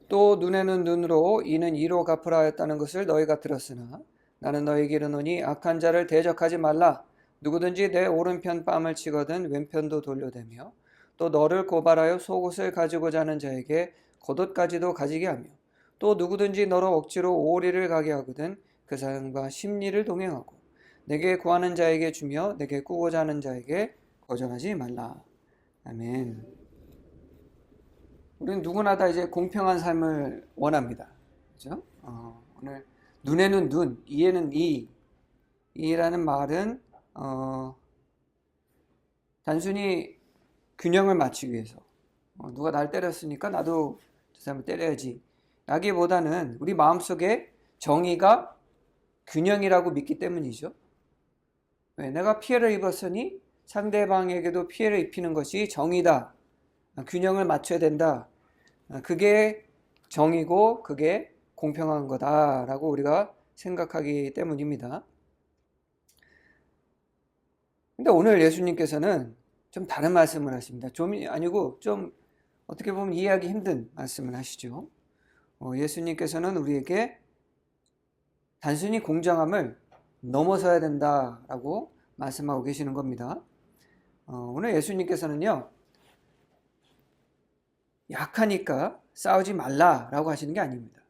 또 눈에는 눈으로 이는 이로 갚으라 하였다는 것을 너희가 들었으나 나는 너희에게 이르노니 악한 자를 대적하지 말라. 누구든지 내 오른편 뺨을 치거든 왼편도 돌려대며 또 너를 고발하여 속옷을 가지고자 하는 자에게 겉옷까지도 가지게 하며 또 누구든지 너로 억지로 오리를 가게 하거든 그 사람과 십리를 동행하고 내게 구하는 자에게 주며 내게 꾸고자 하는 자에게 거절하지 말라. 아멘. 우리는 누구나 다 이제 공평한 삶을 원합니다. 그죠? 오늘 눈에는 눈, 이에는 이. 이라는 말은 단순히 균형을 맞추기 위해서 누가 날 때렸으니까 나도 저 사람을 때려야지 라기보다는 우리 마음속에 정의가 균형이라고 믿기 때문이죠. 왜? 내가 피해를 입었으니 상대방에게도 피해를 입히는 것이 정의다. 균형을 맞춰야 된다. 그게 정의고 그게 공평한 거다라고 우리가 생각하기 때문입니다. 근데 오늘 예수님께서는 좀 다른 말씀을 하십니다. 좀이 아니고 좀 어떻게 보면 이해하기 힘든 말씀을 하시죠. 예수님께서는 우리에게 단순히 공정함을 넘어서야 된다라고 말씀하고 계시는 겁니다. 오늘 예수님께서는요, 약하니까 싸우지 말라라고 하시는 게 아닙니다.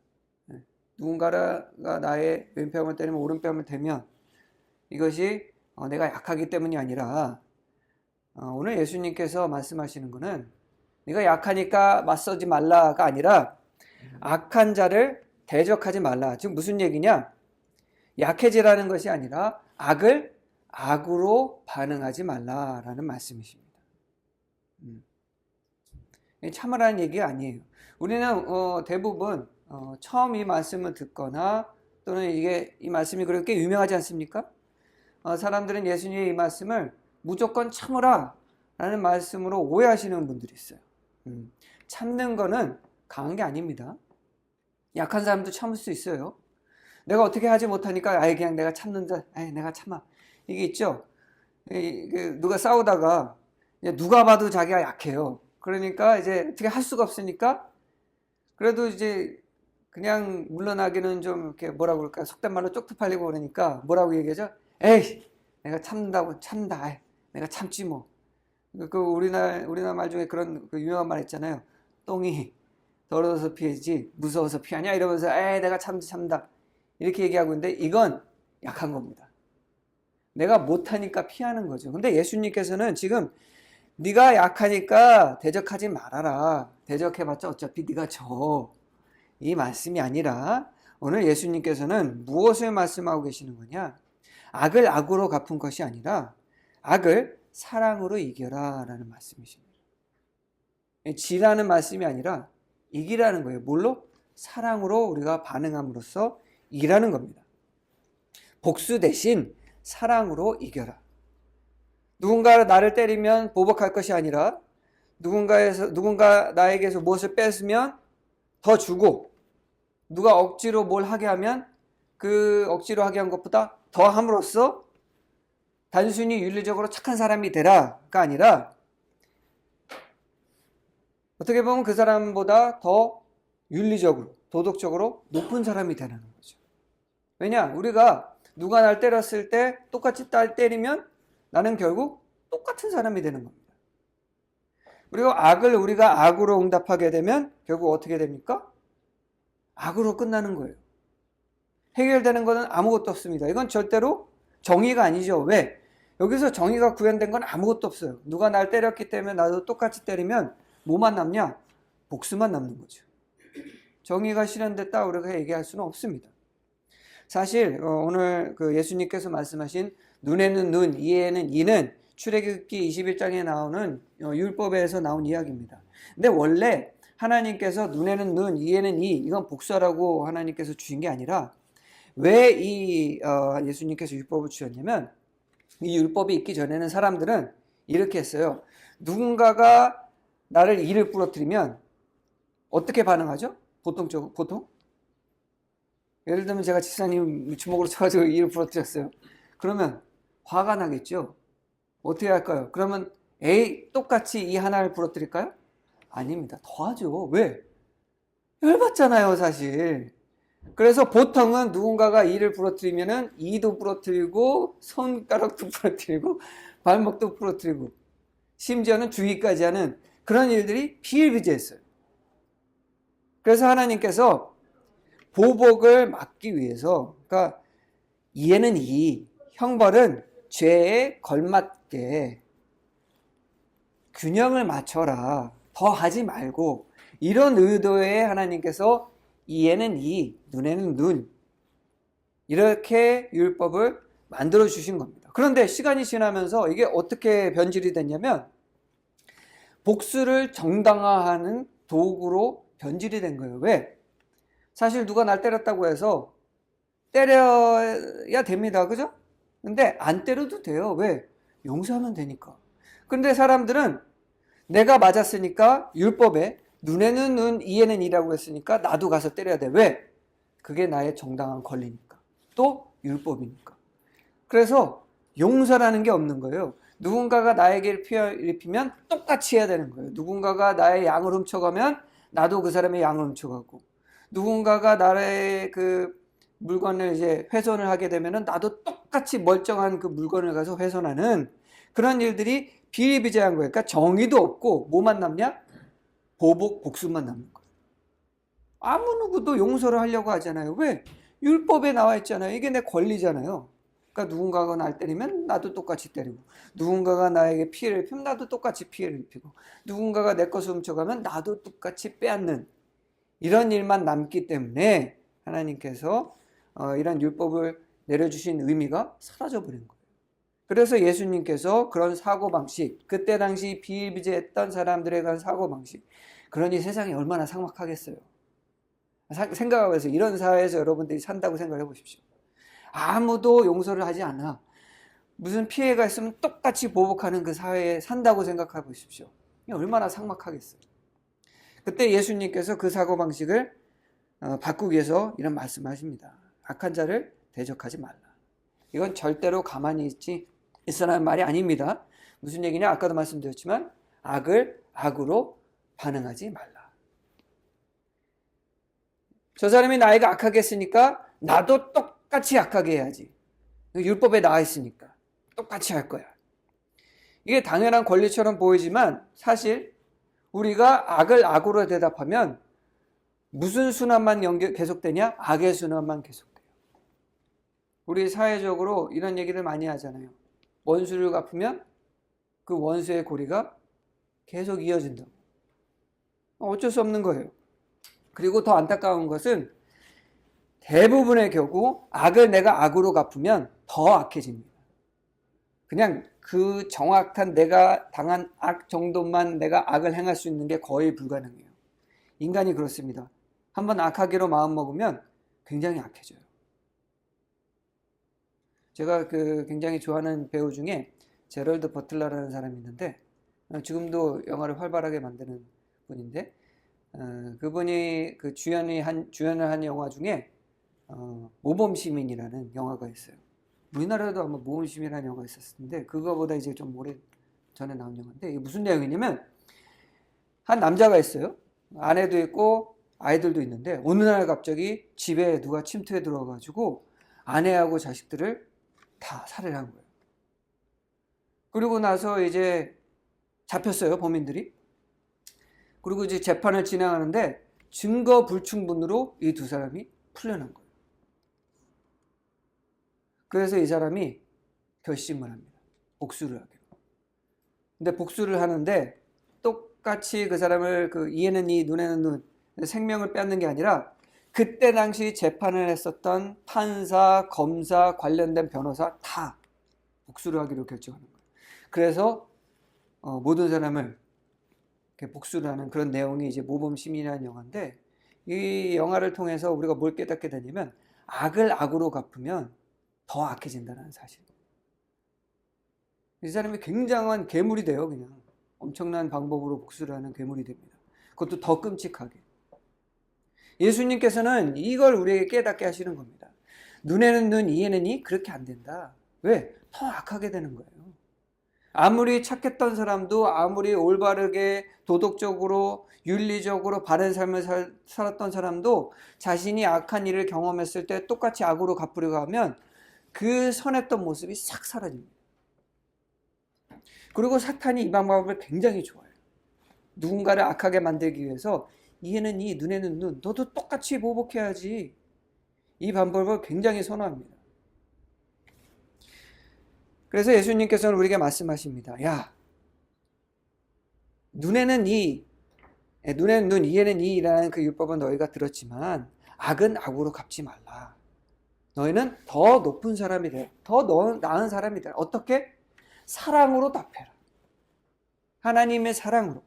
누군가가 나의 왼뺨을 때리면 오른뺨을 대면 이것이 내가 약하기 때문이 아니라 오늘 예수님께서 말씀하시는 것은 네가 약하니까 맞서지 말라가 아니라 악한 자를 대적하지 말라. 즉 무슨 얘기냐? 약해지라는 것이 아니라 악을 악으로 반응하지 말라라는 말씀이십니다. 참으라는 얘기가 아니에요. 우리는 대부분 처음 이 말씀을 듣거나 또는 이 말씀이 그렇게 유명하지 않습니까? 사람들은 예수님의 이 말씀을 무조건 참으라 라는 말씀으로 오해하시는 분들이 있어요. 참는 거는 강한 게 아닙니다. 약한 사람도 참을 수 있어요. 내가 어떻게 하지 못하니까 그냥 내가 참는다. 내가 참아. 이게 있죠. 누가 싸우다가 누가 봐도 자기가 약해요. 그러니까 이제 어떻게 할 수가 없으니까 그래도 이제 그냥 물러나기는 좀 이렇게 뭐라고 그럴까 속된 말로 쪽도 팔리고 그러니까 뭐라고 얘기하죠? 에이, 내가 참는다고 참다. 내가 참지 뭐. 그 우리나라 말 중에 그런 그 유명한 말 있잖아요. 똥이 더러워서 피하지 무서워서 피하냐 이러면서 내가 참다 이렇게 얘기하고 있는데 이건 약한 겁니다. 내가 못하니까 피하는 거죠. 근데 예수님께서는 지금 네가 약하니까 대적하지 말아라. 대적해봤자 어차피 네가 져. 이 말씀이 아니라 오늘 예수님께서는 무엇을 말씀하고 계시는 거냐? 악을 악으로 갚은 것이 아니라 악을 사랑으로 이겨라 라는 말씀이십니다. 지라는 말씀이 아니라 이기라는 거예요. 뭘로? 사랑으로 우리가 반응함으로써 이기라는 겁니다. 복수 대신 사랑으로 이겨라. 누군가 나를 때리면 보복할 것이 아니라 누군가 나에게서 무엇을 뺏으면 더 주고 누가 억지로 뭘 하게 하면 그 억지로 하게 한 것보다 더 함으로써 단순히 윤리적으로 착한 사람이 되라가 아니라 어떻게 보면 그 사람보다 더 윤리적으로 도덕적으로 높은 사람이 되는 거죠. 왜냐? 우리가 누가 날 때렸을 때 똑같이 때리면 나는 결국 똑같은 사람이 되는 겁니다. 그리고 악을 우리가 악으로 응답하게 되면 결국 어떻게 됩니까? 악으로 끝나는 거예요. 해결되는 것은 아무것도 없습니다. 이건 절대로 정의가 아니죠. 왜? 여기서 정의가 구현된 건 아무것도 없어요. 누가 날 때렸기 때문에 나도 똑같이 때리면 뭐만 남냐? 복수만 남는 거죠. 정의가 실현됐다 우리가 얘기할 수는 없습니다. 사실 오늘 그 예수님께서 말씀하신 눈에는 눈, 이에는 이는 출애굽기 21장에 나오는 율법에서 나온 이야기입니다. 근데 원래 하나님께서 눈에는 눈, 이에는 이, 이건 복수하라고 하나님께서 주신 게 아니라 왜 예수님께서 율법을 주셨냐면 이 율법이 있기 전에는 사람들은 이렇게 했어요. 누군가가 나를 이를 부러뜨리면 어떻게 반응하죠? 보통? 예를 들면 제가 집사님 주먹으로 쳐가지고 이를 부러뜨렸어요. 그러면 화가 나겠죠? 어떻게 할까요? 그러면 똑같이 이 하나를 부러뜨릴까요? 아닙니다. 더하죠. 왜? 열받잖아요, 사실. 그래서 보통은 누군가가 이를 부러뜨리면은 이도 부러뜨리고 손가락도 부러뜨리고 발목도 부러뜨리고 심지어는 죽이까지 하는 그런 일들이 비일비재했어요. 그래서 하나님께서 보복을 막기 위해서, 그러니까 이에는 이, 형벌은 죄에 걸맞게 균형을 맞춰라. 더 하지 말고, 이런 의도에 하나님께서 이에는 이, 눈에는 눈, 이렇게 율법을 만들어 주신 겁니다. 그런데 시간이 지나면서 이게 어떻게 변질이 됐냐면 복수를 정당화하는 도구로 변질이 된 거예요. 왜? 사실 누가 날 때렸다고 해서 때려야 됩니다. 그죠? 근데 안 때려도 돼요. 왜? 용서하면 되니까. 근데 사람들은 내가 맞았으니까 율법에 눈에는 눈, 이에는 이라고 했으니까 나도 가서 때려야 돼. 왜? 그게 나의 정당한 권리니까. 또 율법이니까. 그래서 용서라는 게 없는 거예요. 누군가가 나에게 피해를 입히면 똑같이 해야 되는 거예요. 누군가가 나의 양을 훔쳐가면 나도 그 사람의 양을 훔쳐가고, 누군가가 나의 그 물건을 이제 훼손을 하게 되면은 나도 똑같이 멀쩡한 그 물건을 가서 훼손하는 그런 일들이 비일비재한 거예요. 그러니까 정의도 없고 뭐만 남냐? 보복, 복수만 남는 거예요. 아무 누구도 용서를 하려고 하잖아요. 왜? 율법에 나와 있잖아요. 이게 내 권리잖아요. 그러니까 누군가가 날 때리면 나도 똑같이 때리고, 누군가가 나에게 피해를 입히면 나도 똑같이 피해를 입히고, 누군가가 내 것을 훔쳐가면 나도 똑같이 빼앗는 이런 일만 남기 때문에 하나님께서 이런 율법을 내려주신 의미가 사라져버린 거예요. 그래서 예수님께서 그런 사고방식, 그때 당시 비일비재했던 사람들에 관한 사고방식, 그러니 세상이 얼마나 삭막하겠어요. 생각하고 해서 이런 사회에서 여러분들이 산다고 생각해 보십시오. 아무도 용서를 하지 않아. 무슨 피해가 있으면 똑같이 보복하는 그 사회에 산다고 생각해 보십시오. 얼마나 삭막하겠어요. 그때 예수님께서 그 사고방식을 바꾸기 위해서 이런 말씀을 하십니다. 악한 자를 대적하지 말라. 이건 절대로 가만히 있으라는 말이 아닙니다. 무슨 얘기냐? 아까도 말씀드렸지만 악을 악으로 반응하지 말라. 저 사람이 나에게 악하게 했으니까 나도 똑같이 악하게 해야지. 율법에 나와 있으니까 똑같이 할 거야. 이게 당연한 권리처럼 보이지만 사실 우리가 악을 악으로 대답하면 무슨 순환만 계속되냐? 악의 순환만 계속돼요. 우리 사회적으로 이런 얘기를 많이 하잖아요. 원수를 갚으면 그 원수의 고리가 계속 이어진다고. 어쩔 수 없는 거예요. 그리고 더 안타까운 것은 대부분의 경우 악을 내가 악으로 갚으면 더 악해집니다. 그냥 그 정확한 내가 당한 악 정도만 내가 악을 행할 수 있는 게 거의 불가능해요. 인간이 그렇습니다. 한번 악하기로 마음먹으면 굉장히 악해져요. 제가 굉장히 좋아하는 배우 중에 제럴드 버틀러라는 사람이 있는데 지금도 영화를 활발하게 만드는 분인데 그분이 주연을 한 영화 중에 모범시민이라는 영화가 있어요. 우리나라에도 아마 모범시민이라는 영화가 있었는데 그거보다 이제 좀 오래 전에 나온 영화인데 이게 무슨 내용이냐면 한 남자가 있어요. 아내도 있고 아이들도 있는데 어느 날 갑자기 집에 누가 침투해 들어와가지고 아내하고 자식들을 다 살해를 한 거예요. 그리고 나서 이제 잡혔어요, 범인들이. 그리고 이제 재판을 진행하는데 증거 불충분으로 이 두 사람이 풀려난 거예요. 그래서 이 사람이 결심을 합니다. 복수를 하기로. 근데 복수를 하는데 똑같이 그 사람을 이에는 이, 눈에는 눈, 생명을 빼앗는 게 아니라 그때 당시 재판을 했었던 판사, 검사, 관련된 변호사 다 복수를 하기로 결정하는 거예요. 그래서 모든 사람을 복수를 하는 그런 내용이 이제 모범시민이라는 영화인데 이 영화를 통해서 우리가 뭘 깨닫게 되냐면 악을 악으로 갚으면 더 악해진다는 사실. 이 사람이 굉장한 괴물이 돼요. 그냥 엄청난 방법으로 복수를 하는 괴물이 됩니다. 그것도 더 끔찍하게. 예수님께서는 이걸 우리에게 깨닫게 하시는 겁니다. 눈에는 눈, 이에는 이, 그렇게 안 된다. 왜? 더 악하게 되는 거예요. 아무리 착했던 사람도, 아무리 올바르게 도덕적으로 윤리적으로 바른 삶을 살았던 사람도 자신이 악한 일을 경험했을 때 똑같이 악으로 갚으려고 하면 그 선했던 모습이 싹 사라집니다. 그리고 사탄이 이 방법을 굉장히 좋아해요. 누군가를 악하게 만들기 위해서 이에는 이, 눈에는 눈, 너도 똑같이 보복해야지. 이 방법을 굉장히 선호합니다. 그래서 예수님께서는 우리에게 말씀하십니다. 야, 눈에는 이, 눈에는 눈, 이에는 이라는 그 율법은 너희가 들었지만 악은 악으로 갚지 말라. 너희는 더 높은 사람이 되라. 더 나은 사람이 되라. 어떻게? 사랑으로 답해라. 하나님의 사랑으로.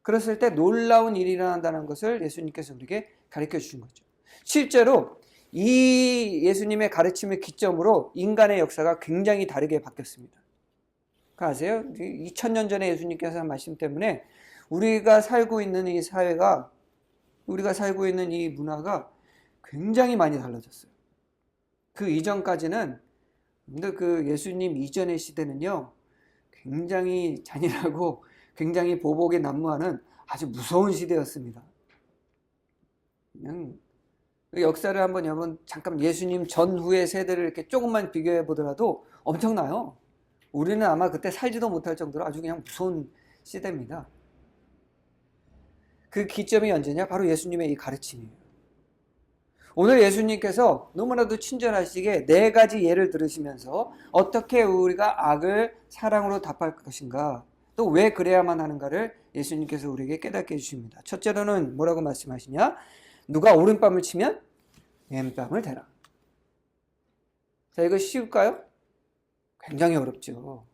그랬을 때 놀라운 일이 일어난다는 것을 예수님께서 우리에게 가르쳐 주신 거죠. 실제로 이 예수님의 가르침을 기점으로 인간의 역사가 굉장히 다르게 바뀌었습니다. 아세요? 2000년 전에 예수님께서 한 말씀 때문에 우리가 살고 있는 이 사회가, 우리가 살고 있는 이 문화가 굉장히 많이 달라졌어요. 그 이전까지는, 근데 그 예수님 이전의 시대는요, 굉장히 잔인하고 굉장히 보복에 난무하는 아주 무서운 시대였습니다. 그냥 역사를 한번 여러분 잠깐 예수님 전후의 세대를 이렇게 조금만 비교해 보더라도 엄청나요. 우리는 아마 그때 살지도 못할 정도로 아주 그냥 무서운 시대입니다. 그 기점이 언제냐? 바로 예수님의 이 가르침이에요. 오늘 예수님께서 너무나도 친절하시게 4가지 예를 들으시면서 어떻게 우리가 악을 사랑으로 답할 것인가, 또 왜 그래야만 하는가를 예수님께서 우리에게 깨닫게 해주십니다. 첫째로는 뭐라고 말씀하시냐? 누가 오른뺨을 치면 왼뺨을 대라. 자, 이거 쉬울까요? 굉장히 어렵죠.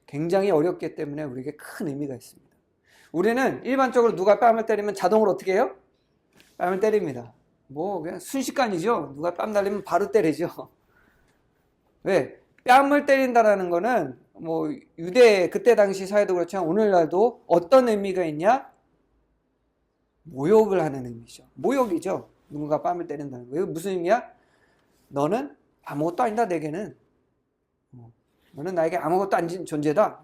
굉장히 어렵기 때문에 우리에게 큰 의미가 있습니다. 우리는 일반적으로 누가 뺨을 때리면 자동으로 어떻게 해요? 뺨을 때립니다. 뭐 그냥 순식간이죠. 누가 뺨 날리면 바로 때리죠. 왜? 뺨을 때린다라는 거는 뭐 유대 그때 당시 사회도 그렇지만 오늘날도 어떤 의미가 있냐? 모욕을 하는 의미죠. 모욕이죠. 누군가 뺨을 때린다는 거. 무슨 의미야? 너는 아무것도 아니다 내게는. 너는 나에게 아무것도 아닌 존재다.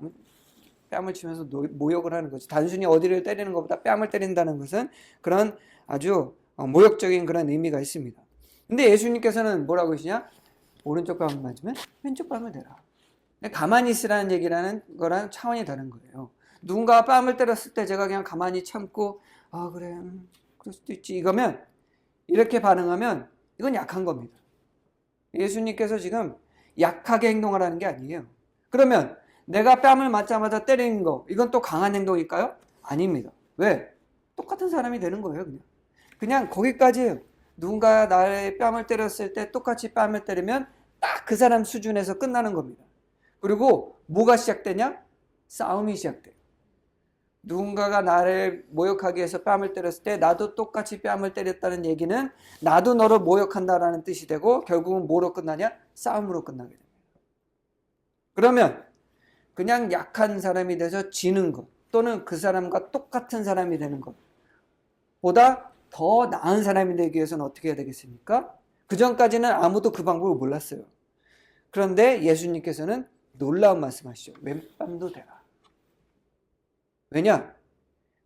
뺨을 치면서 모욕을 하는 거지. 단순히 어디를 때리는 것보다 뺨을 때린다는 것은 그런 아주 모욕적인 그런 의미가 있습니다. 근데 예수님께서는 뭐라고 하시냐? 오른쪽 뺨을 맞으면 왼쪽 뺨을 대라. 가만히 있으라는 얘기라는 거랑 차원이 다른 거예요. 누군가 뺨을 때렸을 때 제가 그냥 가만히 참고 아 그래 그럴 수도 있지 이거면, 이렇게 반응하면 이건 약한 겁니다. 예수님께서 지금 약하게 행동하라는 게 아니에요. 그러면 내가 뺨을 맞자마자 때리는 거, 이건 또 강한 행동일까요? 아닙니다. 왜? 똑같은 사람이 되는 거예요. 그냥 거기까지예요. 누군가 나의 뺨을 때렸을 때 똑같이 뺨을 때리면 딱 그 사람 수준에서 끝나는 겁니다. 그리고 뭐가 시작되냐? 싸움이 시작돼요. 누군가가 나를 모욕하기 위해서 뺨을 때렸을 때 나도 똑같이 뺨을 때렸다는 얘기는 나도 너를 모욕한다라는 뜻이 되고 결국은 뭐로 끝나냐? 싸움으로 끝나게 됩니다. 그러면 그냥 약한 사람이 돼서 지는 것, 또는 그 사람과 똑같은 사람이 되는 것 보다 더 나은 사람이 되기 위해서는 어떻게 해야 되겠습니까? 그 전까지는 아무도 그 방법을 몰랐어요. 그런데 예수님께서는 놀라운 말씀하시죠. 왼뺨도 대라. 왜냐?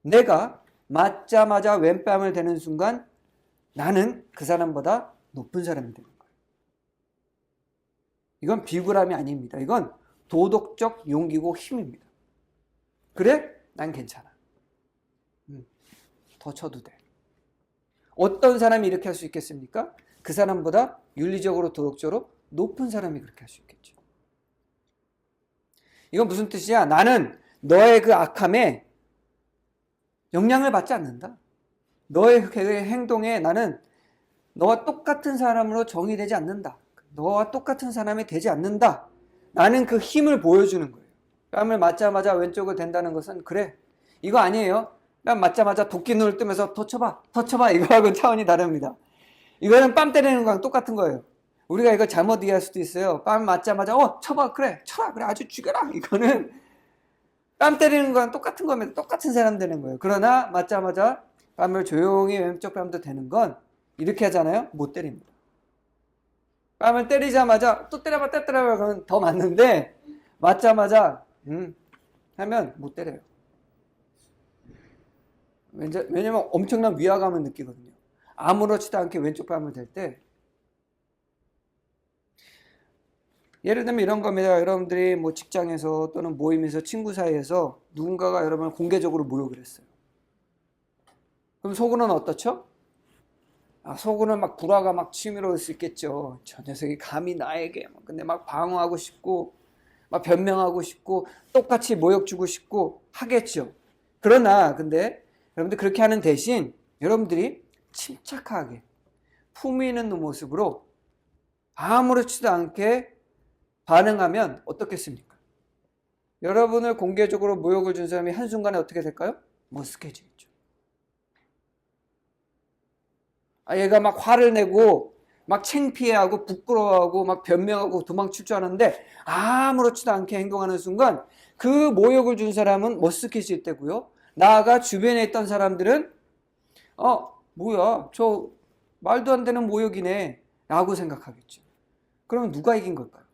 내가 맞자마자 왼뺨을 대는 순간 나는 그 사람보다 높은 사람이 되는 거예요. 이건 비굴함이 아닙니다. 이건 도덕적 용기고 힘입니다. 그래? 난 괜찮아. 더 쳐도 돼. 어떤 사람이 이렇게 할 수 있겠습니까? 그 사람보다 윤리적으로 도덕적으로 높은 사람이 그렇게 할 수 있겠죠. 이건 무슨 뜻이야? 나는 너의 그 악함에 영향을 받지 않는다. 너의 그 행동에 나는 너와 똑같은 사람으로 정의되지 않는다. 너와 똑같은 사람이 되지 않는다. 나는 그 힘을 보여주는 거예요. 뺨을 맞자마자 왼쪽을 댄다는 것은 그래. 이거 아니에요. 뺨 맞자마자 도끼눈을 뜨면서 더 쳐봐. 더 쳐봐. 이거하고는 차원이 다릅니다. 이거는 뺨 때리는 거랑 똑같은 거예요. 우리가 이거 잘못 이해할 수도 있어요. 뺨 맞자마자 쳐봐. 그래. 쳐라. 그래. 아주 죽여라. 이거는 뺨 때리는 거랑 똑같은 겁니다. 똑같은 사람 되는 거예요. 그러나 맞자마자 뺨을 조용히 왼쪽 뺨도 되는 건 이렇게 하잖아요. 못 때립니다. 뺨을 때리자마자 또 때려봐 그러면 더 맞는데 맞자마자 하면 못 때려요. 왜냐면 엄청난 위화감을 느끼거든요. 아무렇지도 않게 왼쪽 뺨을 댈 때. 예를 들면 이런 겁니다. 여러분들이 뭐 직장에서 또는 모임에서 친구 사이에서 누군가가 여러분을 공개적으로 모욕을 했어요. 그럼 속으로는 어떻죠? 속으로는 막 불화가 막 치밀어올 수 있겠죠. 저 녀석이 감히 나에게. 근데 막 방어하고 싶고, 막 변명하고 싶고, 똑같이 모욕 주고 싶고 하겠죠. 그러나, 근데 여러분들 그렇게 하는 대신 여러분들이 침착하게 품위 있는 모습으로 아무렇지도 않게 반응하면 어떻겠습니까? 여러분을 공개적으로 모욕을 준 사람이 한순간에 어떻게 될까요? 머쓱해지겠죠. 얘가 막 화를 내고 막 창피해하고 부끄러워하고 막 변명하고 도망칠 줄 아는데 아무렇지도 않게 행동하는 순간 그 모욕을 준 사람은 머쓱해질 때고요. 나아가 주변에 있던 사람들은 뭐야 저 말도 안 되는 모욕이네 라고 생각하겠죠. 그러면 누가 이긴 걸까요?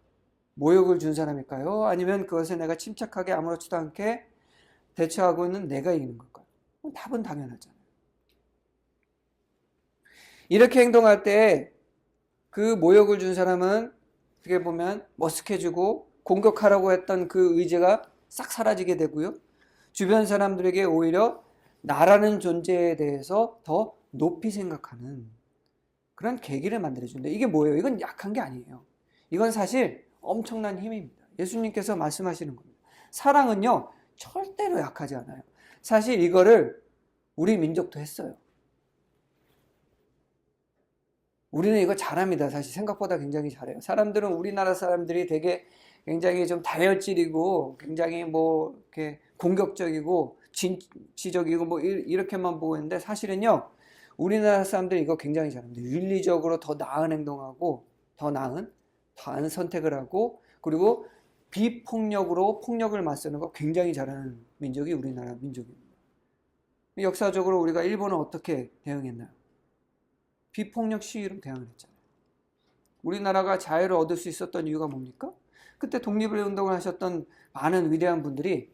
모욕을 준 사람일까요? 아니면 그것에 내가 침착하게 아무렇지도 않게 대처하고 있는 내가 이기는 걸까요? 답은 당연하잖아요. 이렇게 행동할 때 그 모욕을 준 사람은 어떻게 보면 머쓱해지고 공격하라고 했던 그 의지가 싹 사라지게 되고요. 주변 사람들에게 오히려 나라는 존재에 대해서 더 높이 생각하는 그런 계기를 만들어준다. 이게 뭐예요? 이건 약한 게 아니에요. 이건 사실 엄청난 힘입니다. 예수님께서 말씀하시는 겁니다. 사랑은요, 절대로 약하지 않아요. 사실 이거를 우리 민족도 했어요. 우리는 이거 잘합니다. 사실 생각보다 굉장히 잘해요. 사람들은 우리나라 사람들이 되게 굉장히 좀 다혈질이고 굉장히 뭐 이렇게 공격적이고 진취적이고 뭐 이렇게만 보고 있는데 사실은요, 우리나라 사람들이 이거 굉장히 잘합니다. 윤리적으로 더 나은 행동하고 더 나은 선택을 하고 그리고 비폭력으로 폭력을 맞서는 거 굉장히 잘하는 민족이 우리나라 민족입니다. 역사적으로 우리가 일본은 어떻게 대응했나요? 비폭력 시위로 대응을 했잖아요. 우리나라가 자유를 얻을 수 있었던 이유가 뭡니까? 그때 독립운동을 하셨던 많은 위대한 분들이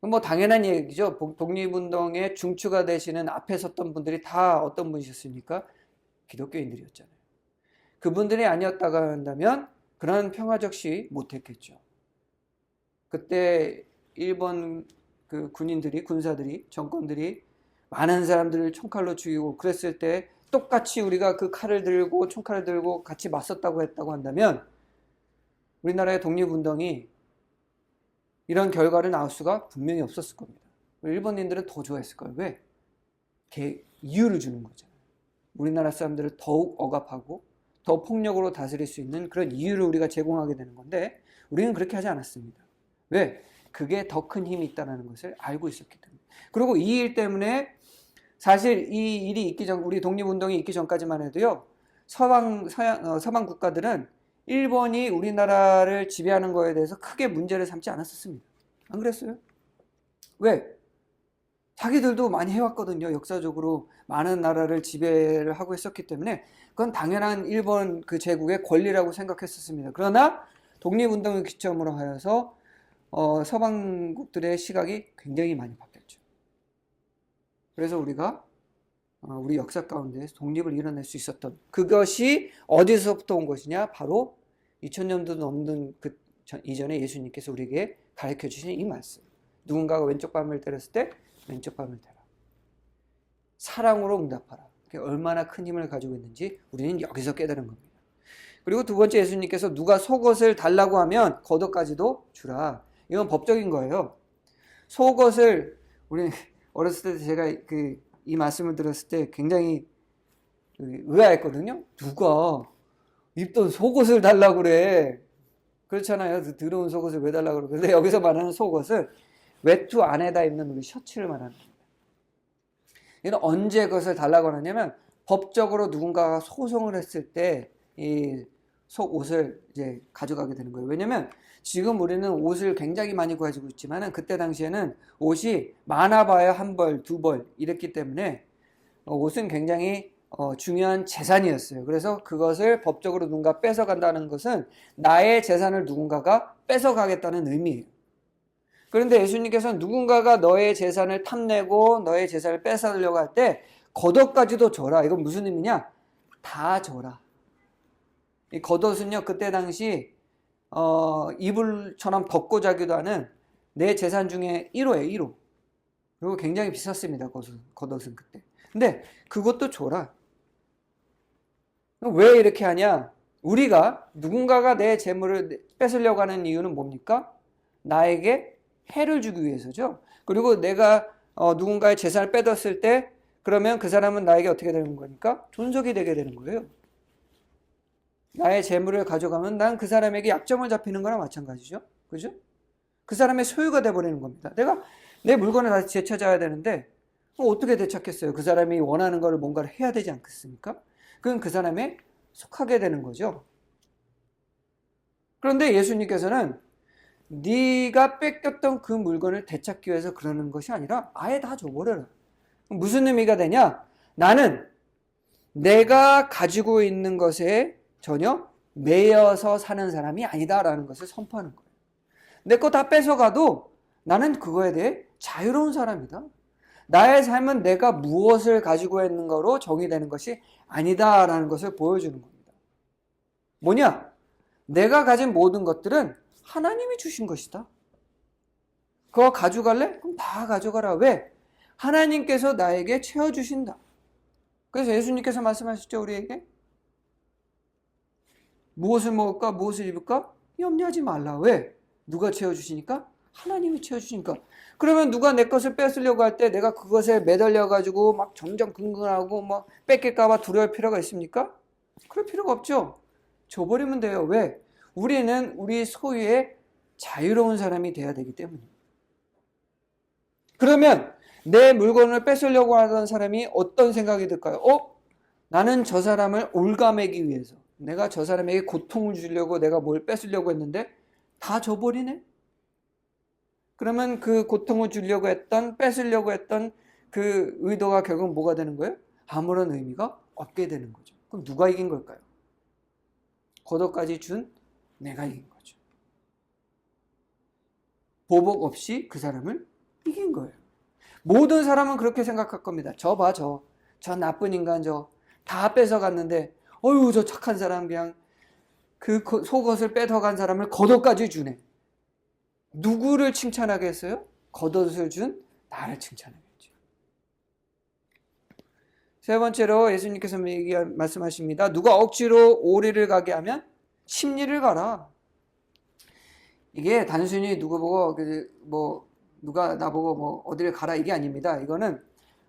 뭐 당연한 얘기죠. 독립운동의 중추가 되시는 앞에 섰던 분들이 다 어떤 분이셨습니까? 기독교인들이었잖아요. 그분들이 아니었다가 한다면 그런 평화적 시위 못했겠죠. 그때 일본 그 군사들이, 정권들이 많은 사람들을 총칼로 죽이고 그랬을 때 똑같이 우리가 그 칼을 들고 총칼을 들고 같이 맞섰다고 했다고 한다면 우리나라의 독립운동이 이런 결과를 낳을 수가 분명히 없었을 겁니다. 일본인들은 더 좋아했을 거예요. 왜? 이유를 주는 거잖아요. 우리나라 사람들을 더욱 억압하고 더 폭력으로 다스릴 수 있는 그런 이유를 우리가 제공하게 되는 건데 우리는 그렇게 하지 않았습니다. 왜? 그게 더 큰 힘이 있다는 것을 알고 있었기 때문에. 그리고 이 일 때문에 사실 이 일이 있기 전, 우리 독립운동이 있기 전까지만 해도요, 서방 국가들은 일본이 우리나라를 지배하는 거에 대해서 크게 문제를 삼지 않았었습니다. 안 그랬어요? 왜? 자기들도 많이 해왔거든요. 역사적으로 많은 나라를 지배를 하고 있었기 때문에 그건 당연한 일본 그 제국의 권리라고 생각했었습니다. 그러나 독립운동을 기점으로 하여서 서방국들의 시각이 굉장히 많이 바뀌었죠. 그래서 우리가 우리 역사 가운데 독립을 이뤄낼 수 있었던 그것이 어디서부터 온 것이냐? 바로 2000년도 넘는 그 이전에 예수님께서 우리에게 가르쳐 주신 이 말씀. 누군가가 왼쪽 뺨을 때렸을 때 왼쪽 뺨을 대라. 사랑으로 응답하라. 그게 얼마나 큰 힘을 가지고 있는지 우리는 여기서 깨달은 겁니다. 그리고 두 번째 예수님께서 누가 속옷을 달라고 하면 겉옷까지도 주라. 이건 법적인 거예요. 속옷을 우리 어렸을 때 제가 이 말씀을 들었을 때 굉장히 의아했거든요. 누가 입던 속옷을 달라고 그래. 그렇잖아요. 더러운 속옷을 왜 달라고 그래. 그런데 여기서 말하는 속옷은 외투 안에다 입는 우리 셔츠를 말하는 겁니다. 이는 언제 그것을 달라고 하냐면 법적으로 누군가가 소송을 했을 때 이 속옷을 이제 가져가게 되는 거예요. 왜냐면 지금 우리는 옷을 굉장히 많이 가지고 있지만 그때 당시에는 옷이 많아봐야 한 벌, 두 벌 이랬기 때문에 옷은 굉장히 중요한 재산이었어요. 그래서 그것을 법적으로 누군가 뺏어간다는 것은 나의 재산을 누군가가 뺏어가겠다는 의미예요. 그런데 예수님께서는 누군가가 너의 재산을 탐내고 너의 재산을 뺏어가려고 할 때 겉옷까지도 줘라. 이건 무슨 의미냐? 다 줘라. 이 겉옷은요, 그때 당시 이불처럼 덮고 자기도 하는 내 재산 중에 1호예요, 1호. 그리고 굉장히 비쌌습니다, 겉옷은 그때. 근데 그것도 줘라. 왜 이렇게 하냐? 우리가 누군가가 내 재물을 뺏으려고 하는 이유는 뭡니까? 나에게 해를 주기 위해서죠. 그리고 내가 누군가의 재산을 뺏었을 때 그러면 그 사람은 나에게 어떻게 되는 거니까? 존속이 되게 되는 거예요. 나의 재물을 가져가면 난 그 사람에게 약점을 잡히는 거랑 마찬가지죠. 그죠? 그 사람의 소유가 돼버리는 겁니다. 내가 내 물건을 다시 되찾아야 되는데 어떻게 되찾겠어요? 그 사람이 원하는 거를 뭔가를 해야 되지 않겠습니까? 그건 그 사람에 속하게 되는 거죠. 그런데 예수님께서는 네가 뺏겼던 그 물건을 되찾기 위해서 그러는 것이 아니라 아예 다 줘버려라. 무슨 의미가 되냐? 나는 내가 가지고 있는 것에 전혀 매여서 사는 사람이 아니다라는 것을 선포하는 거예요. 내 거 다 뺏어가도 나는 그거에 대해 자유로운 사람이다. 나의 삶은 내가 무엇을 가지고 있는 거로 정의되는 것이 아니다라는 것을 보여주는 겁니다. 뭐냐? 내가 가진 모든 것들은 하나님이 주신 것이다. 그거 가져갈래? 그럼 다 가져가라. 왜? 하나님께서 나에게 채워주신다. 그래서 예수님께서 말씀하셨죠, 우리에게? 무엇을 먹을까? 무엇을 입을까? 염려하지 말라. 왜? 누가 채워주시니까? 하나님이 채워주시니까. 그러면 누가 내 것을 뺏으려고 할 때 내가 그것에 매달려가지고 막 정정긍긍하고 뭐 뺏길까봐 두려울 필요가 있습니까? 그럴 필요가 없죠. 줘버리면 돼요. 왜? 우리는 우리 소유의 자유로운 사람이 돼야 되기 때문입니다. 그러면 내 물건을 뺏으려고 하던 사람이 어떤 생각이 들까요? 나는 저 사람을 올가매기 위해서 내가 저 사람에게 고통을 주려고 내가 뭘 뺏으려고 했는데 다 줘버리네? 그러면 그 고통을 주려고 했던, 뺏으려고 했던 그 의도가 결국 뭐가 되는 거예요? 아무런 의미가 없게 되는 거죠. 그럼 누가 이긴 걸까요? 겉옷까지 준 내가 이긴 거죠. 보복 없이 그 사람을 이긴 거예요. 모든 사람은 그렇게 생각할 겁니다. 저 봐, 저 나쁜 인간 다 뺏어갔는데 어휴 저 착한 사람 그냥 그 속옷을 뺏어간 사람을 겉옷까지 주네. 누구를 칭찬하겠어요? 겉옷을 준 나를 칭찬하겠죠. 세 번째로 예수님께서 말씀하십니다. 누가 억지로 오리를 가게 하면 십리를 가라. 이게 단순히 누구 보고 누가 나보고 뭐 어디를 가라 이게 아닙니다. 이거는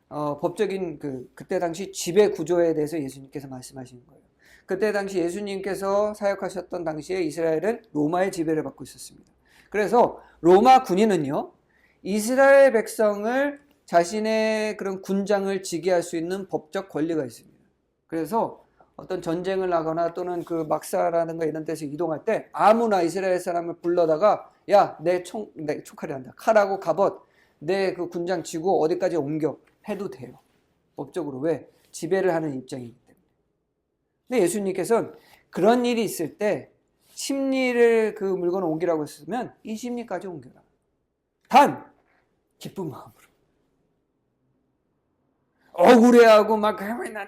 법적인 그때 당시 지배 구조에 대해서 예수님께서 말씀하시는 거예요. 그때 당시 예수님께서 사역하셨던 당시에 이스라엘은 로마의 지배를 받고 있었습니다. 그래서 로마 군인은요, 이스라엘 백성을 자신의 그런 군장을 지게 할 수 있는 법적 권리가 있습니다. 그래서 어떤 전쟁을 나거나 또는 그 막사라든가 이런 데서 이동할 때 아무나 이스라엘 사람을 불러다가 야, 내 총칼이 한다. 칼하고 갑옷, 내 그 군장 지고 어디까지 옮겨 해도 돼요. 법적으로. 왜? 지배를 하는 입장이기 때문에. 근데 예수님께서는 그런 일이 있을 때 십리를 그 물건을 옮기라고 했으면 이 십리까지 옮겨라. 단 기쁜 마음으로. 억울해하고 막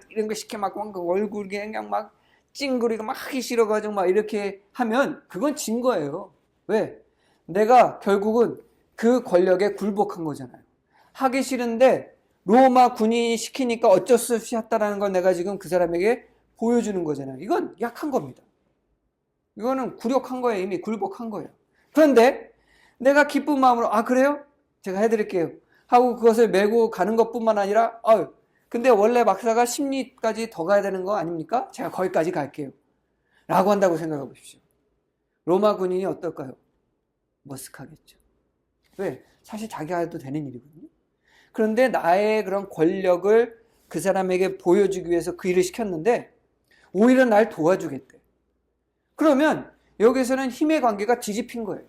이런 거 시켜 막 얼굴 그냥 막 찡그리고 막 하기 싫어가지고 막 이렇게 하면 그건 진 거예요. 왜? 내가 결국은 그 권력에 굴복한 거잖아요. 하기 싫은데 로마 군인이 시키니까 어쩔 수 없이 했다라는 걸 내가 지금 그 사람에게 보여주는 거잖아요. 이건 약한 겁니다. 이거는 굴욕한 거예요. 이미 굴복한 거예요. 그런데 내가 기쁜 마음으로 그래요? 제가 해드릴게요. 하고 그것을 메고 가는 것뿐만 아니라 근데 원래 막사가 십리까지 더 가야 되는 거 아닙니까? 제가 거기까지 갈게요. 라고 한다고 생각해 보십시오. 로마 군인이 어떨까요? 머쓱하겠죠. 왜? 사실 자기가 해도 되는 일이거든요. 그런데 나의 그런 권력을 그 사람에게 보여주기 위해서 그 일을 시켰는데 오히려 날 도와주겠대. 그러면 여기서는 힘의 관계가 뒤집힌 거예요.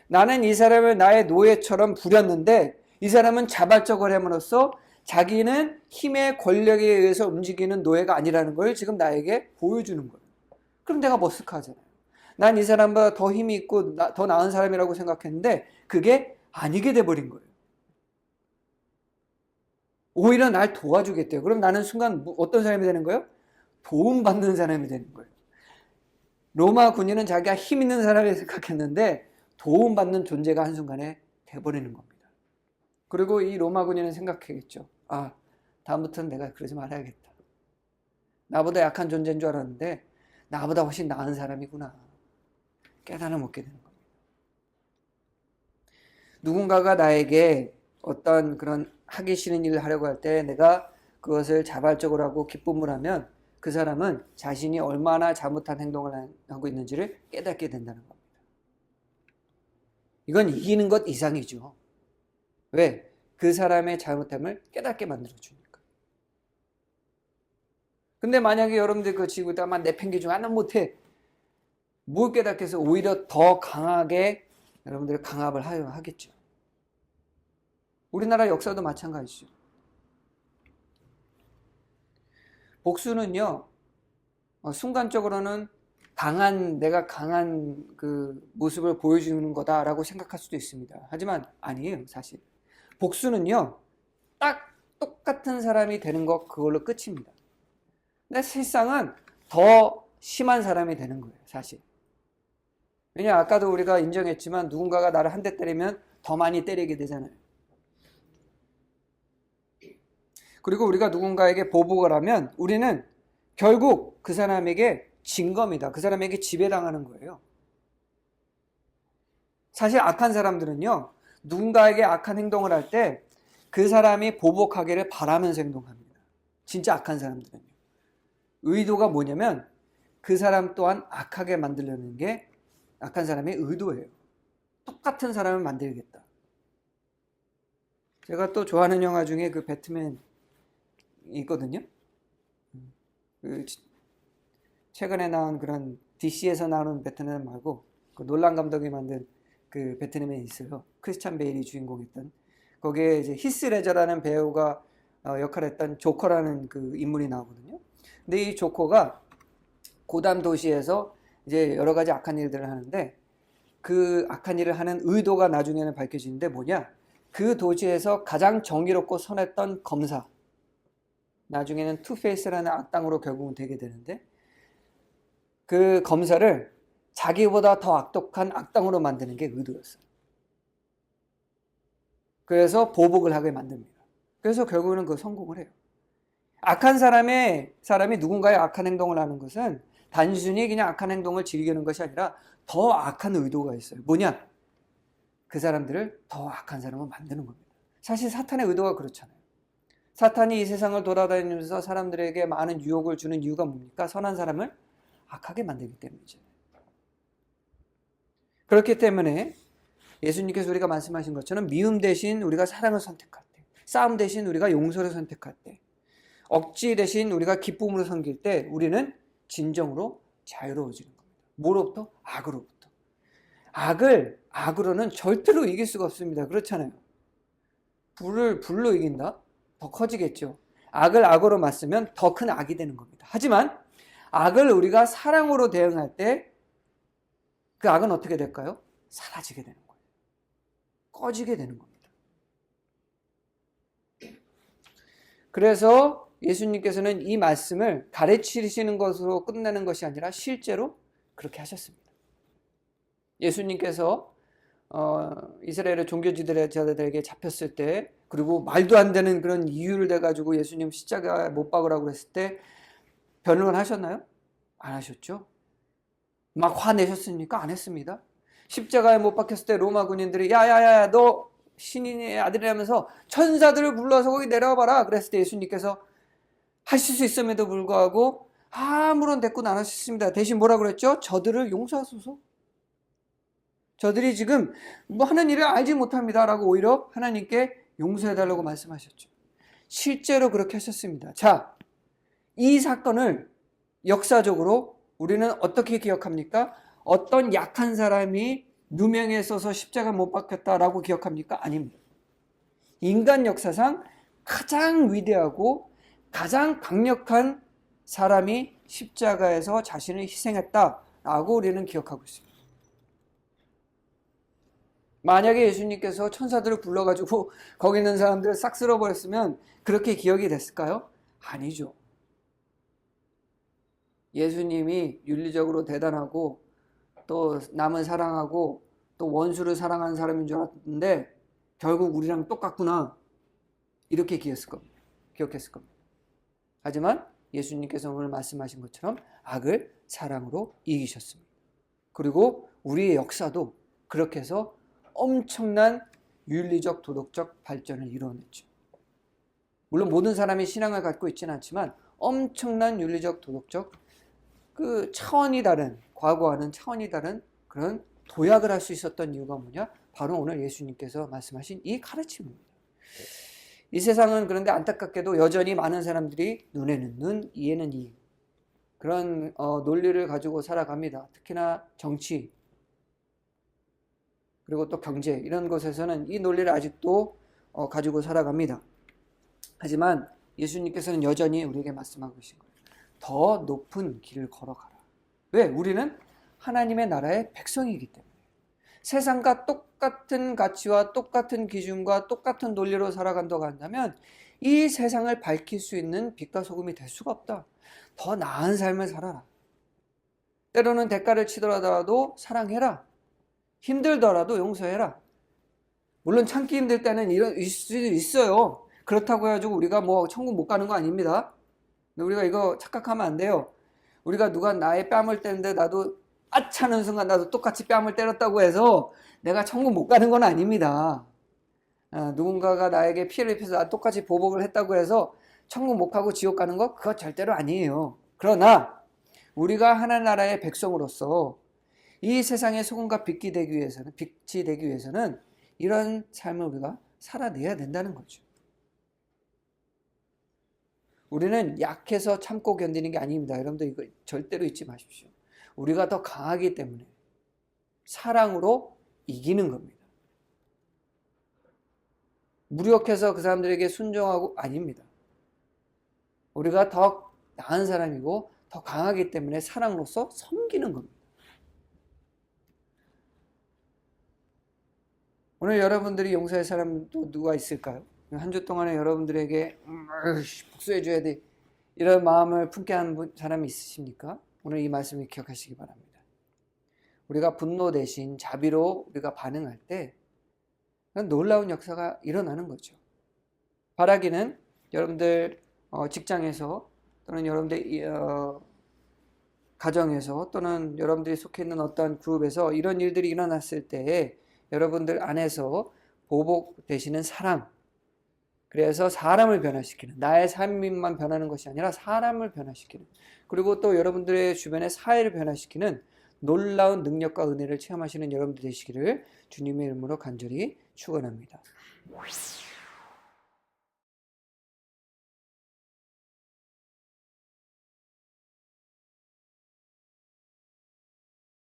나는 이 사람을 나의 노예처럼 부렸는데 이 사람은 자발적으로 함으로써 자기는 힘의 권력에 의해서 움직이는 노예가 아니라는 걸 지금 나에게 보여주는 거예요. 그럼 내가 머쓱하잖아요. 난 이 사람보다 더 힘이 있고 더 나은 사람이라고 생각했는데 그게 아니게 돼버린 거예요. 오히려 날 도와주겠대요. 그럼 나는 순간 어떤 사람이 되는 거예요? 도움받는 사람이 되는 거예요. 로마 군인은 자기가 힘 있는 사람이 생각했는데 도움받는 존재가 한순간에 돼버리는 겁니다. 그리고 이 로마 군인은 생각하겠죠. 아, 다음부터는 내가 그러지 말아야겠다. 나보다 약한 존재인 줄 알았는데 나보다 훨씬 나은 사람이구나. 깨달음 얻게 되는 겁니다. 누군가가 나에게 어떤 그런 하기 싫은 일을 하려고 할 때 내가 그것을 자발적으로 하고 기쁨을 하면 그 사람은 자신이 얼마나 잘못한 행동을 하고 있는지를 깨닫게 된다는 겁니다. 이건 이기는 것 이상이죠. 왜? 그 사람의 잘못함을 깨닫게 만들어주니까. 근데 만약에 여러분들 그 지구에다만 내팽개치고 나는 못해. 뭘 깨닫게 해서 오히려 더 강하게 여러분들이 강압을 하겠죠. 우리나라 역사도 마찬가지죠. 복수는요, 순간적으로는 내가 강한 그 모습을 보여주는 거다라고 생각할 수도 있습니다. 하지만 아니에요, 사실. 복수는요, 딱 똑같은 사람이 되는 것, 그걸로 끝입니다. 근데 실상은 더 심한 사람이 되는 거예요, 사실. 왜냐, 아까도 우리가 인정했지만 누군가가 나를 한 대 때리면 더 많이 때리게 되잖아요. 그리고 우리가 누군가에게 보복을 하면 우리는 결국 그 사람에게 진 겁니다. 그 사람에게 지배당하는 거예요. 사실 악한 사람들은요, 누군가에게 악한 행동을 할 때 그 사람이 보복하기를 바라면서 행동합니다. 진짜 악한 사람들은요. 의도가 뭐냐면 그 사람 또한 악하게 만들려는 게 악한 사람의 의도예요. 똑같은 사람을 만들겠다. 제가 또 좋아하는 영화 중에 그 배트맨 있거든요. 최근에 나온 그런 DC에서 나오는 배트맨 말고 그 놀란 감독이 만든 그 배트맨이 있어요. 크리스찬 베일이 주인공했던. 거기에 이제 히스 레저라는 배우가 역할했던 조커라는 그 인물이 나오거든요. 근데 이 조커가 고담 도시에서 이제 여러 가지 악한 일들을 하는데 그 악한 일을 하는 의도가 나중에는 밝혀지는데 뭐냐? 그 도시에서 가장 정의롭고 선했던 검사, 나중에는 투페이스라는 악당으로 결국은 되게 되는데 그 검사를 자기보다 더 악독한 악당으로 만드는 게 의도였어요. 그래서 보복을 하게 만듭니다. 그래서 결국은 그 성공을 해요. 악한 사람이 누군가의 악한 행동을 하는 것은 단순히 그냥 악한 행동을 즐기는 것이 아니라 더 악한 의도가 있어요. 뭐냐? 그 사람들을 더 악한 사람을 만드는 겁니다. 사실 사탄의 의도가 그렇잖아요. 사탄이 이 세상을 돌아다니면서 사람들에게 많은 유혹을 주는 이유가 뭡니까? 선한 사람을 악하게 만들기 때문이죠. 그렇기 때문에 예수님께서 우리가 말씀하신 것처럼 미움 대신 우리가 사랑을 선택할 때, 싸움 대신 우리가 용서를 선택할 때, 억지 대신 우리가 기쁨으로 섬길 때 우리는 진정으로 자유로워지는 겁니다. 뭐로부터? 악으로부터. 악으로는 절대로 이길 수가 없습니다. 그렇잖아요. 불로 이긴다? 더 커지겠죠. 악을 악으로 맞으면 더 큰 악이 되는 겁니다. 하지만 악을 우리가 사랑으로 대응할 때 그 악은 어떻게 될까요? 사라지게 되는 거예요. 꺼지게 되는 겁니다. 그래서 예수님께서는 이 말씀을 가르치시는 것으로 끝내는 것이 아니라 실제로 그렇게 하셨습니다. 예수님께서 이스라엘의 종교지도자들에게 잡혔을 때 그리고 말도 안 되는 그런 이유를 대가지고 예수님 십자가에 못 박으라고 했을 때 변론을 하셨나요? 안 하셨죠. 막 화내셨습니까? 안 했습니다. 십자가에 못 박혔을 때 로마 군인들이 야야야 너 신인의 아들이라면서 천사들을 불러서 거기 내려와 봐라 그랬을 때 예수님께서 하실 수 있음에도 불구하고 아무런 대꾸는 안 하셨습니다. 대신 뭐라 그랬죠? 저들을 용서하소서. 저들이 지금 뭐 하는 일을 알지 못합니다 라고 오히려 하나님께 용서해달라고 말씀하셨죠. 실제로 그렇게 하셨습니다. 자, 이 사건을 역사적으로 우리는 어떻게 기억합니까? 어떤 약한 사람이 누명에 써서 십자가 못 박혔다라고 기억합니까? 아닙니다. 인간 역사상 가장 위대하고 가장 강력한 사람이 십자가에서 자신을 희생했다라고 우리는 기억하고 있습니다. 만약에 예수님께서 천사들을 불러가지고 거기 있는 사람들을 싹 쓸어버렸으면 그렇게 기억이 됐을까요? 아니죠. 예수님이 윤리적으로 대단하고 또 남을 사랑하고 또 원수를 사랑하는 사람인 줄 알았는데 결국 우리랑 똑같구나 이렇게 기억했을 겁니다. 하지만 예수님께서 오늘 말씀하신 것처럼 악을 사랑으로 이기셨습니다. 그리고 우리의 역사도 그렇게 해서 엄청난 윤리적 도덕적 발전을 이루어냈죠. 물론 모든 사람이 신앙을 갖고 있지는 않지만 엄청난 윤리적 도덕적 그 차원이 다른, 과거와는 차원이 다른 그런 도약을 할 수 있었던 이유가 뭐냐? 바로 오늘 예수님께서 말씀하신 이 가르침입니다. 이 세상은 그런데 안타깝게도 여전히 많은 사람들이 눈에는 눈, 이에는 이 그런 논리를 가지고 살아갑니다. 특히나 정치 그리고 또 경제 이런 곳에서는 이 논리를 아직도 가지고 살아갑니다. 하지만 예수님께서는 여전히 우리에게 말씀하고 계신 거예요. 더 높은 길을 걸어가라. 왜? 우리는 하나님의 나라의 백성이기 때문에. 세상과 똑같은 가치와 똑같은 기준과 똑같은 논리로 살아간다고 한다면 이 세상을 밝힐 수 있는 빛과 소금이 될 수가 없다. 더 나은 삶을 살아라. 때로는 대가를 치더라도 사랑해라. 힘들더라도 용서해라. 물론 참기 힘들 때는 있을 수도 있어요. 그렇다고 해가지고 우리가 뭐 천국 못 가는 거 아닙니다. 우리가 이거 착각하면 안 돼요. 우리가 누가 나의 뺨을 때는데 나도 아차는 순간 나도 똑같이 뺨을 때렸다고 해서 내가 천국 못 가는 건 아닙니다. 누군가가 나에게 피해를 입혀서 나 똑같이 보복을 했다고 해서 천국 못 가고 지옥 가는 거 그거 절대로 아니에요. 그러나 우리가 하나님 나라의 백성으로서 이 세상의 소금과 빛이 되기 위해서는 이런 삶을 우리가 살아내야 된다는 거죠. 우리는 약해서 참고 견디는 게 아닙니다. 여러분들 이거 절대로 잊지 마십시오. 우리가 더 강하기 때문에 사랑으로 이기는 겁니다. 무력해서 그 사람들에게 순종하고 아닙니다. 우리가 더 나은 사람이고 더 강하기 때문에 사랑으로서 섬기는 겁니다. 오늘 여러분들이 용서할 사람도 누가 있을까요? 한 주 동안에 여러분들에게 복수해줘야 돼 이런 마음을 품게 한 사람이 있으십니까? 오늘 이 말씀을 기억하시기 바랍니다. 우리가 분노 대신 자비로 우리가 반응할 때 놀라운 역사가 일어나는 거죠. 바라기는 여러분들 직장에서 또는 여러분들 가정에서 또는 여러분들이 속해 있는 어떤 그룹에서 이런 일들이 일어났을 때에 여러분들 안에서 보복되시는 사랑, 그래서 사람을 변화시키는, 나의 삶만 변하는 것이 아니라 사람을 변화시키는, 그리고 또 여러분들의 주변의 사회를 변화시키는 놀라운 능력과 은혜를 체험하시는 여러분들 되시기를 주님의 이름으로 간절히 축원합니다.